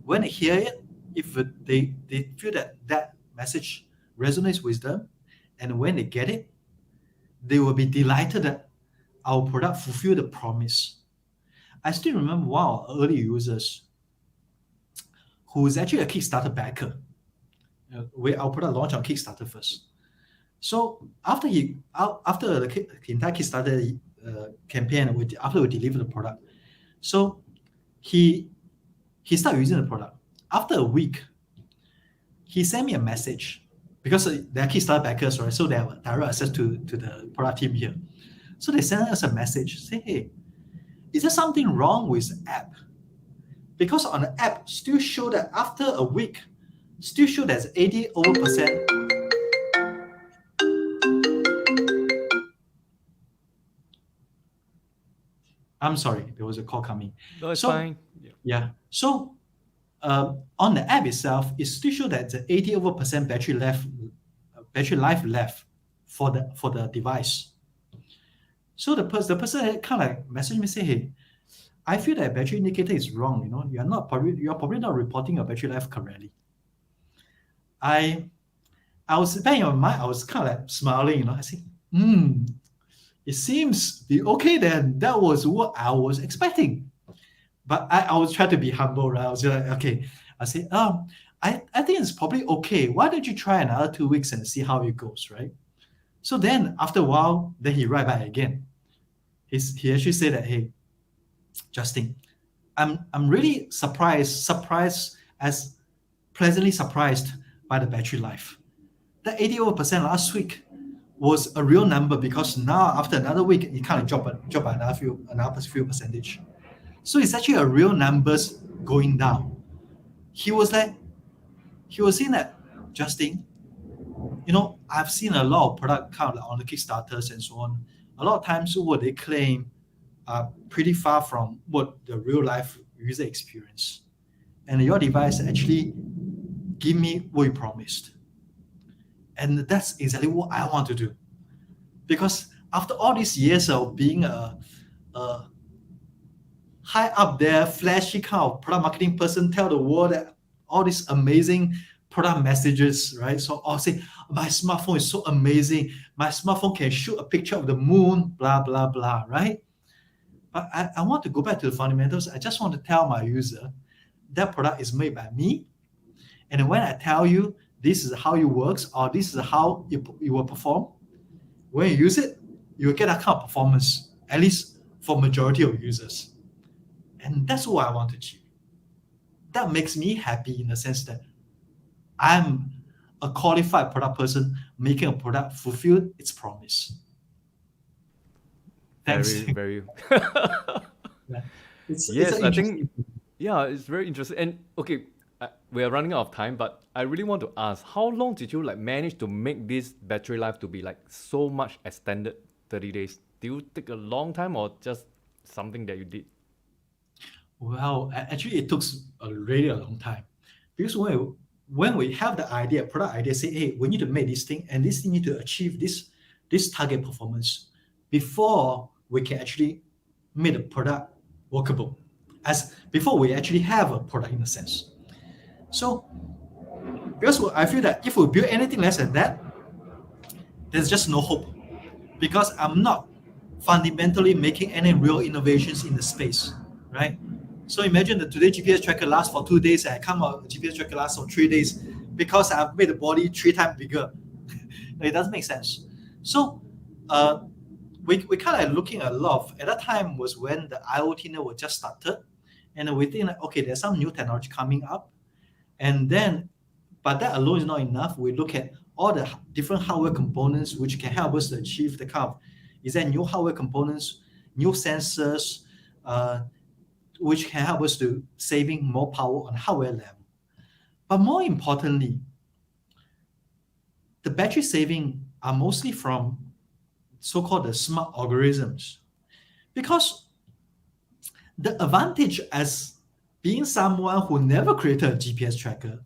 When they hear it, if they feel that message resonates with them, and when they get it, they will be delighted that our product fulfill the promise. I still remember one of our early users who is actually a Kickstarter backer. Our product launched on Kickstarter first. So after the entire Kickstarter campaign, after we delivered the product, so he started using the product. After a week, he sent me a message, because they're Kickstarter backers, right? So they have direct access to the product team here. So they sent us a message, say, hey, is there something wrong with the app? Because on the app, still show that after a week, still show there's 80%. I'm sorry, there was a call coming. No, it's fine. Yeah. So on the app itself, it still shows that the 80% battery life left for the device. So the person kind of like messaged me, say, hey, I feel that battery indicator is wrong. You're probably not reporting your battery life correctly. I I was back in my mind, I was kind of like smiling. I said, it seems to be okay then. That was what I was expecting. But I was trying to be humble, right? I was just like, okay. I said, I think it's probably okay. Why don't you try another 2 weeks and see how it goes, right? So then after a while, then he write back again. He actually said that, hey, Justin, I'm really surprised as pleasantly surprised by the battery life. That 80% last week was a real number because now after another week it kind of dropped by another few percentage. So it's actually a real numbers going down. He was saying that, Justin, I've seen a lot of product kind of like on the Kickstarters and so on. A lot of times what they claim are pretty far from what the real life user experience. And your device actually give me what you promised. And that's exactly what I want to do. Because after all these years of being a high up there, flashy kind of product marketing person, tell the world that all these amazing product messages, right? So I'll say, my smartphone is so amazing. My smartphone can shoot a picture of the moon, blah, blah, blah, right? But I want to go back to the fundamentals. I just want to tell my user that product is made by me. And when I tell you this is how it works or this is how it will perform, when you use it, you will get that kind of performance, at least for majority of users. And that's what I want to achieve. That makes me happy in the sense that I'm a qualified product person making a product fulfill its promise. Thanks. Very. Yeah. It's Yes, an I think, interesting. yeah, it's very interesting. And okay, we are running out of time, but I really want to ask, how long did you like manage to make this battery life to be like so much extended 30 days? Do you take a long time or just something that you did? Well, actually, it took really a long time because when we have the idea, product idea, say, hey, we need to make this thing, and this thing need to achieve this target performance before we can actually make the product workable, as before we actually have a product in a sense. So, because I feel that if we build anything less than that, there's just no hope, because I'm not fundamentally making any real innovations in the space, right? So imagine that today GPS tracker lasts for 2 days and I come out GPS tracker lasts for 3 days because I've made the body 3 times bigger. It doesn't make sense. So we kind of looking at a lot of, at that time was when the IoT network just started, and we think like, okay, there's some new technology coming up, and then, but that alone is not enough. We look at all the different hardware components which can help us to achieve the kind of, is there new hardware components, new sensors, which can help us to saving more power on hardware level. But more importantly, the battery saving are mostly from so-called the smart algorithms. Because the advantage as being someone who never created a GPS tracker,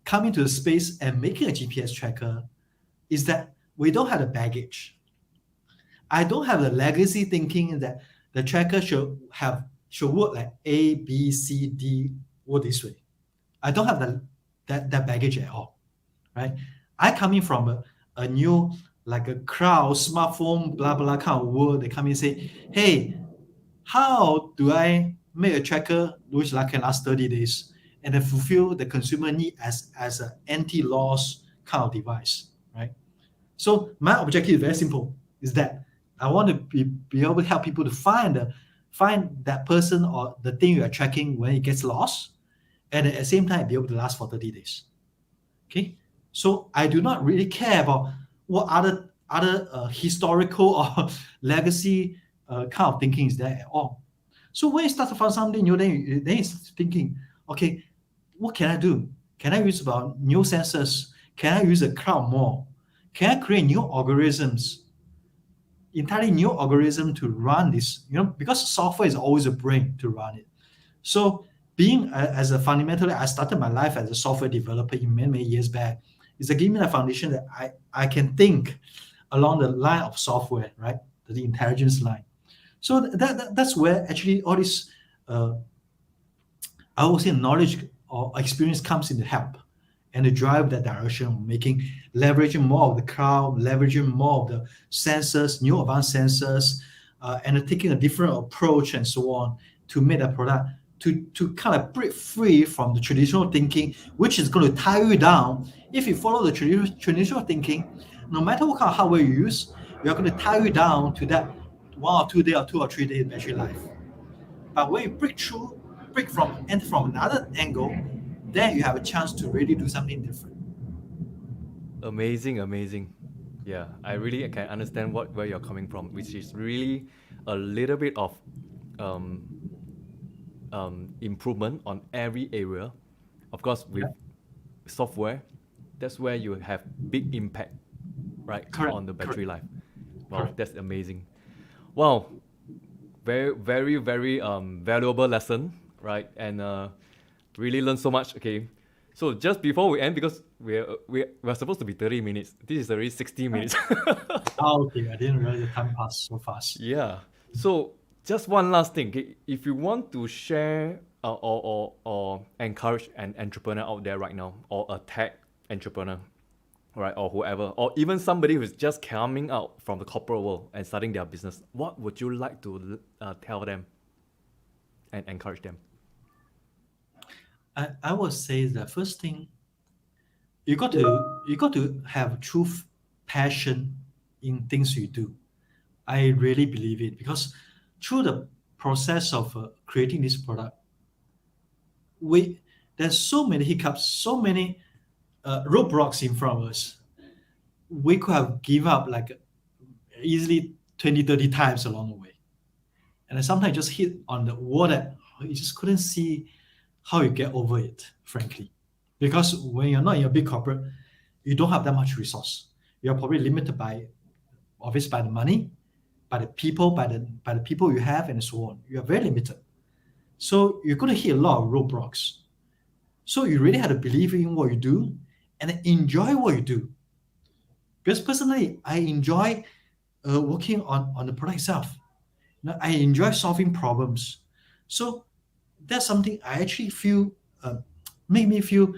coming to the space and making a GPS tracker, is that we don't have the baggage. I don't have the legacy thinking that the tracker should work like A, B, C, D, or this way. I don't have that baggage at all, right? I coming from a new, like a crowd, smartphone, blah, blah, kind of world. They come in and say, hey, how do I make a tracker which can last 30 days and then fulfill the consumer need as an anti-loss kind of device, right? So my objective is very simple, is that I want to be able to help people to find that person or the thing you are tracking when it gets lost, and at the same time be able to last for 30 days. Okay, so I do not really care about what other historical or legacy kind of thinking is there at all. So when you start to find something new, then you start thinking, okay, what can I do? Can I use about new sensors? Can I use the cloud more? Can I create new algorithms? Entirely new algorithm to run this, because software is always a brain to run it. So being as a fundamentally, I started my life as a software developer in many years back, is to give me the foundation that I can think along the line of software, right? The intelligence line. So that's where actually all this, uh, I would say, knowledge or experience comes in to help and to drive that direction, making leveraging more of the cloud, leveraging more of the sensors, new advanced sensors, and taking a different approach and so on to make that product to kind of break free from the traditional thinking, which is going to tie you down. If you follow the traditional thinking, no matter what kind of hardware you use, you're going to tie you down to that 1 or 2 day or 2 or 3 day battery life. But when you break from and from another angle, then you have a chance to really do something different. Amazing, amazing. Yeah, I really can understand where you're coming from, which is really a little bit of um, improvement on every area. Of course, with Yeah, software, that's where you have big impact, right, correct, on the correct, battery life. Wow, correct. that's amazing. Wow, very, very, very valuable lesson, right? And really learned so much. Okay, so just before we end, because we're supposed to be 30 minutes. This is already 60 minutes. Oh, okay. I didn't realize the time passed so fast. Yeah. So just one last thing. Okay? If you want to share or encourage an entrepreneur out there right now, or a tech entrepreneur, right, or whoever, or even somebody who's just coming out from the corporate world and starting their business, what would you like to tell them and encourage them? I would say the first thing, you got to have true passion in things you do. I really believe it because through the process of creating this product, we there's so many hiccups, so many roadblocks in front of us. We could have give up like easily 20, 30 times along the way. And I sometimes just hit on the wall that you just couldn't see how you get over it, frankly. Because when you're not in a big corporate, you don't have that much resource. You're probably limited by, obviously, by the money, by the people, by the people you have, and so on. You are very limited. So you're going to hit a lot of roadblocks. So you really have to believe in what you do and enjoy what you do. Because personally, I enjoy working on the product itself. I enjoy solving problems. So that's something I actually feel make me feel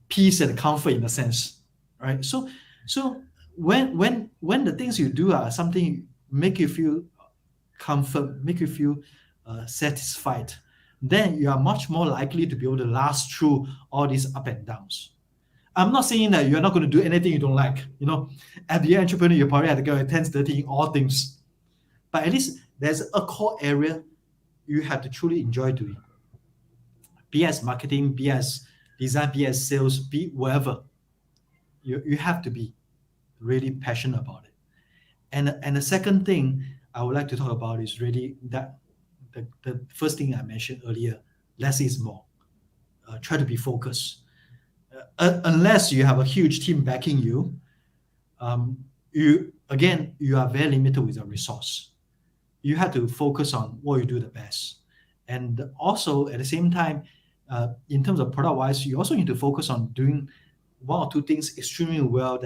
peace and comfort in a sense, right? So when the things you do are something make you feel comfort, make you feel satisfied, then you are much more likely to be able to last through all these up and downs. I'm not saying that you're not going to do anything you don't like. At the entrepreneur, you probably have to go at 10, 30 in all things. But at least there's a core area you have to truly enjoy doing. Be as marketing, be as design, be as sales, be wherever. You have to be really passionate about it. And the second thing I would like to talk about is really that the first thing I mentioned earlier, less is more. Try to be focused. Unless you have a huge team backing you, you are very limited with your resource. You have to focus on what you do the best. And also at the same time, in terms of product wise, you also need to focus on doing 1 or 2 things extremely well.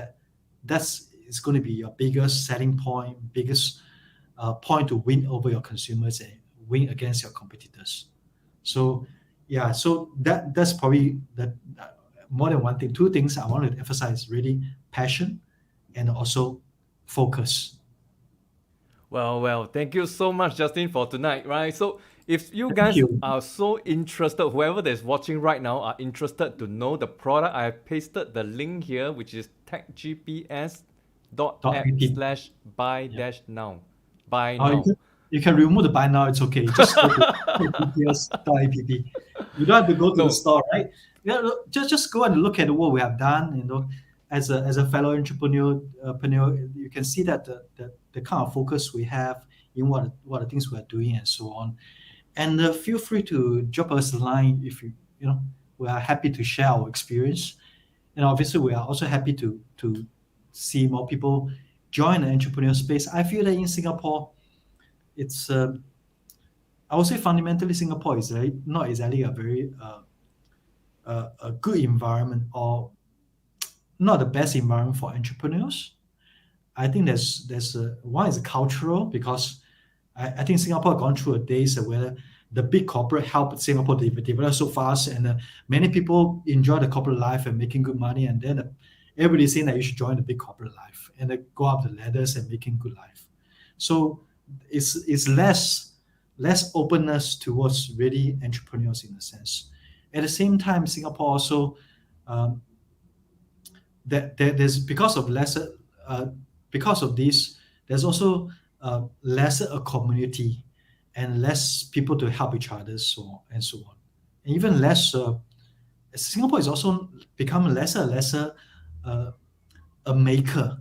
That's is going to be your biggest selling point, biggest point to win over your consumers and win against your competitors. So yeah, so that's probably more than one thing. 2 things I want to emphasize: really passion and also focus. Well, thank you so much, Justin, for tonight, right? So if you Thank guys you. are so interested, whoever that's watching right now are interested to know the product, I have pasted the link here, which is tackgps.app .app. slash buy Yeah. dash now. Buy Or now. you can remove the buy now. It's okay. Just go to tackgps.app. You don't have to go to the No, store, right? Yeah, look, just go and look at what we have done. As a fellow entrepreneur, you can see that the kind of focus we have in what the things we are doing and so on. And feel free to drop us a line if we are happy to share our experience. And obviously, we are also happy to see more people join the entrepreneurial space. I feel that in Singapore, it's I would say fundamentally Singapore is not exactly a very a good environment, or not the best environment for entrepreneurs. I think there's one is cultural, because I think Singapore gone through a days where the big corporate helped Singapore develop so fast, and many people enjoy the corporate life and making good money, and then everybody's saying that you should join the big corporate life and go up the ladders and making good life. So it's less openness towards really entrepreneurs in a sense. At the same time, Singapore also um, there's because of this, there's also lesser a community and less people to help each other, so and so on, and even less. Singapore is also become lesser uh, a maker.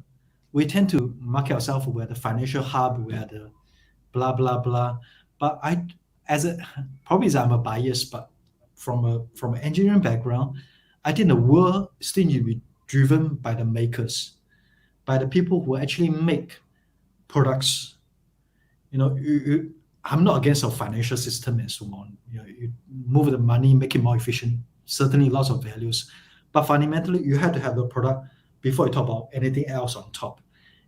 We tend to market ourselves we're the financial hub, we're the blah blah blah. But I, as a probably I'm a bias, but from an engineering background, I think the world still need to be driven by the makers, by the people who actually make products. I'm not against a financial system and so on. You move the money, make it more efficient. Certainly, lots of values, but fundamentally, you have to have the product before you talk about anything else on top.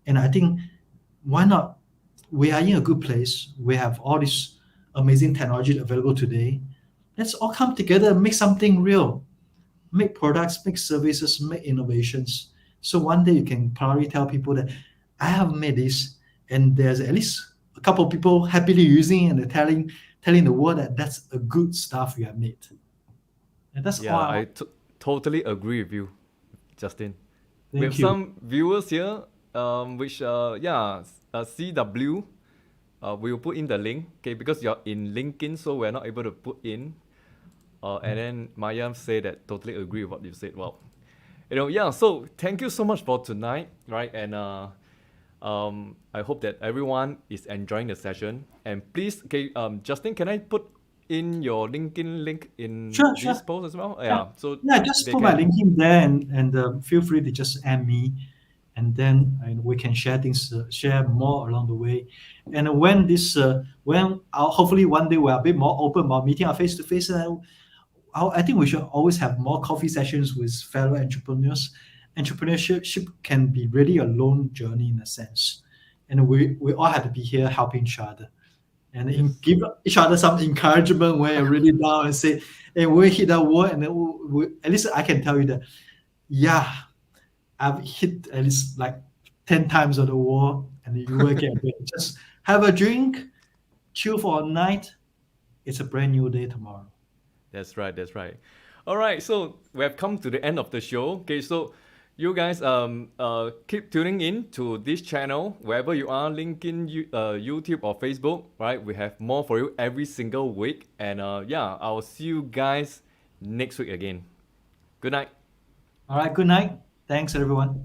And I think why not? We are in a good place. We have all this amazing technology available today. Let's all come together and make something real. Make products, make services, make innovations. So one day you can proudly tell people that I have made this, and there's at least a couple of people happily using it and telling the world that that's a good stuff you have made. And that's all. Yeah, totally agree with you, Justin. We have Thank you. some viewers here, which CW. We will put in the link, okay, because you're in LinkedIn, so we're not able to put in. And then Maya say that totally agree with what you said. Well, yeah. So thank you so much for tonight, right? And I hope that everyone is enjoying the session. And please, okay, Justin, can I put in your LinkedIn link in Sure, this sure. post as well? Yeah, Yeah. So yeah. Just they put my can. link in there, and feel free to just add me, and then we can share things, share more along the way. And when hopefully one day we're a bit more open about meeting our face to face, I think we should always have more coffee sessions with fellow entrepreneurs. Entrepreneurship can be really a lone journey in a sense, and we all have to be here helping each other and Yes. give each other some encouragement when you're really down and say, "Hey, we hit that wall," and then at least I can tell you that, yeah, I've hit at least like 10 times on the wall, and you will get there. Just have a drink, chill for a night. It's a brand new day tomorrow. That's right. That's right. All right. So we have come to the end of the show. Okay. So you guys keep tuning in to this channel wherever you are, LinkedIn, YouTube or Facebook. Right. We have more for you every single week. And yeah, I'll see you guys next week again. Good night. All right, good night. Thanks, everyone.